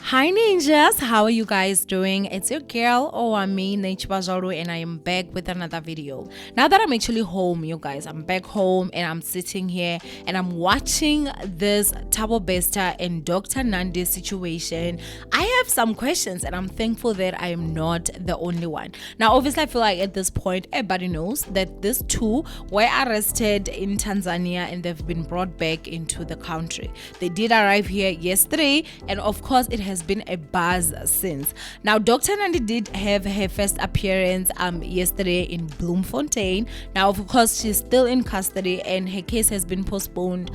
Hi ninjas, how are you guys doing? It's your girl Owamie, and I am back with another video. Now that I'm actually home, you guys, I'm back home and I'm sitting here and I'm watching this Thabo Bester and Dr. Nandi situation. I have some questions and I'm thankful that I am not the only one. Now obviously I feel like at this point everybody knows that these two were arrested in Tanzania and they've been brought back into the country. They did arrive here yesterday and of course it has been a buzz since. Now Dr. Nandi did have her first appearance yesterday in Bloemfontein. Now of course she's still in custody and her case has been postponed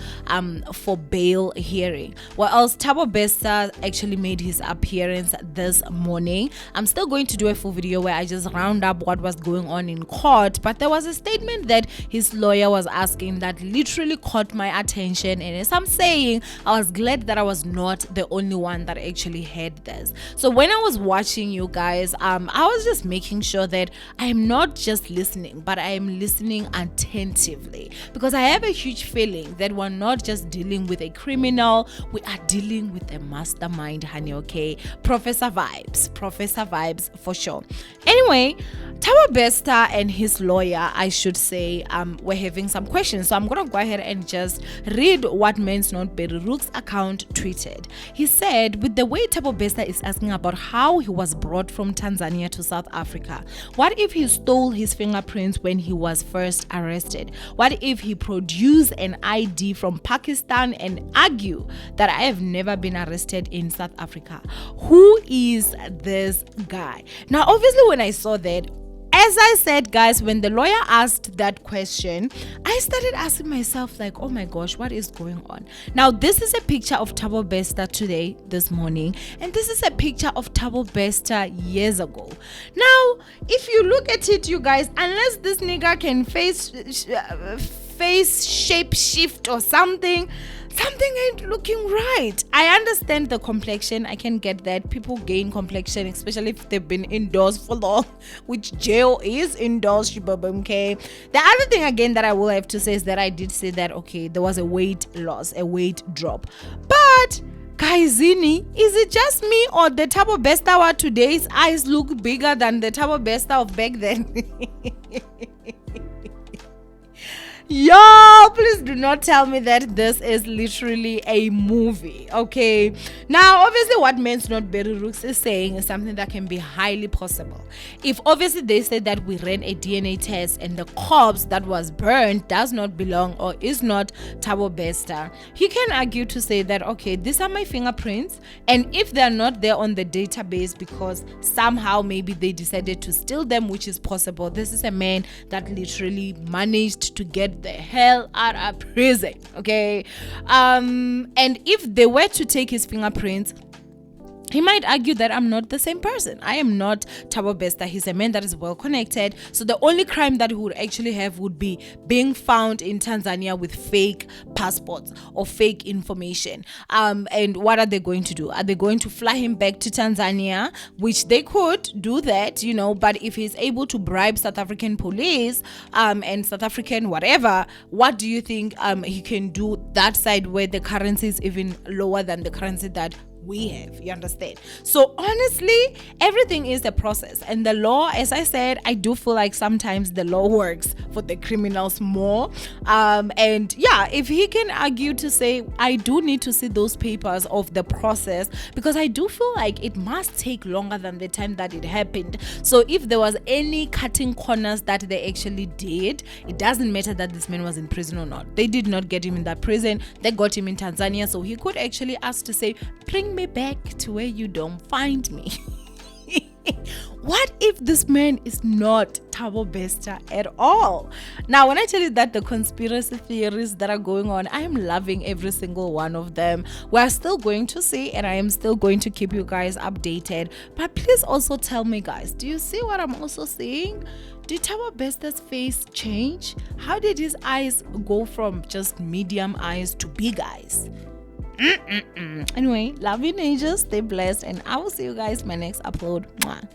for bail hearing. Well, else Thabo Bester actually made his appearance this morning. I'm still going to do a full video where I just round up what was going on in court, but there was a statement that his lawyer was asking that literally caught my attention, and as I'm saying, I was glad that I was not the only one that actually heard this. So when I was watching, you guys, I was just making sure that I am not just listening, but I am listening attentively, because I have a huge feeling that we're not just dealing with a criminal, we are dealing with a mastermind, honey. Okay, professor vibes for sure. Anyway, Thabo Bester and his lawyer, I should say, were having some questions, so I'm gonna go ahead and just read what Men's Not Beriruk's account tweeted. He said, with the way Thabo Bester is asking about how he was brought from Tanzania to South Africa, what if he stole his fingerprints when he was first arrested? What if he produced an ID from Pakistan and argue that I have never been arrested in South Africa? Who is this guy? Now obviously when I saw that, as I said, guys, when the lawyer asked that question, I started asking myself like, oh my gosh, what is going on? Now this is a picture of Thabo Bester today, this morning, and this is a picture of Thabo Bester years ago. Now if you look at it, you guys, unless this nigga can face shape shift or something ain't looking right. I understand the complexion, I can get that. People gain complexion, especially if they've been indoors for long, which jail is indoors, okay. The other thing again that I will have to say is that I did say that, okay, there was a weight loss, a weight drop, but Kaizini, is it just me or the Thabo Bester of today's eyes look bigger than the Thabo Bester of back then? Yo, please do not tell me that this is literally a movie, okay? Now obviously what Men's Not Beriruk is saying is something that can be highly possible. If obviously they said that we ran a DNA test and the corpse that was burned does not belong or is not Thabo Bester, he can argue to say that, okay, these are my fingerprints, and if they're not there on the database because somehow maybe they decided to steal them, which is possible, this is a man that literally managed to get the hell out of prison, okay? And if they were to take his fingerprints, he might argue that I'm not the same person. I am not Thabo Bester. He's a man that is well connected. So the only crime that he would actually have would be being found in Tanzania with fake passports or fake information. And what are they going to do? Are they going to fly him back to Tanzania? Which they could do that, you know, but if he's able to bribe South African police and South African whatever, what do you think he can do that side where the currency is even lower than the currency that we have? You understand? So honestly, everything is a process, and the law, as I said, I do feel like sometimes the law works for the criminals more. And yeah, if he can argue to say, I do need to see those papers of the process, because I do feel like it must take longer than the time that it happened. So if there was any cutting corners that they actually did, it doesn't matter that this man was in prison or not. They did not get him in that prison, they got him in Tanzania, so he could actually ask to say, bring me back to where you don't find me. What if this man is not Thabo Bester at all? Now when I tell you that the conspiracy theories that are going on, I am loving every single one of them. We're still going to see, and I am still going to keep you guys updated, but please also tell me, guys, do you see what I'm also seeing? Did Thabo Bester's face change? How did his eyes go from just medium eyes to big eyes? Anyway, love you ninjas, stay blessed, and I will see you guys in my next upload. Mwah.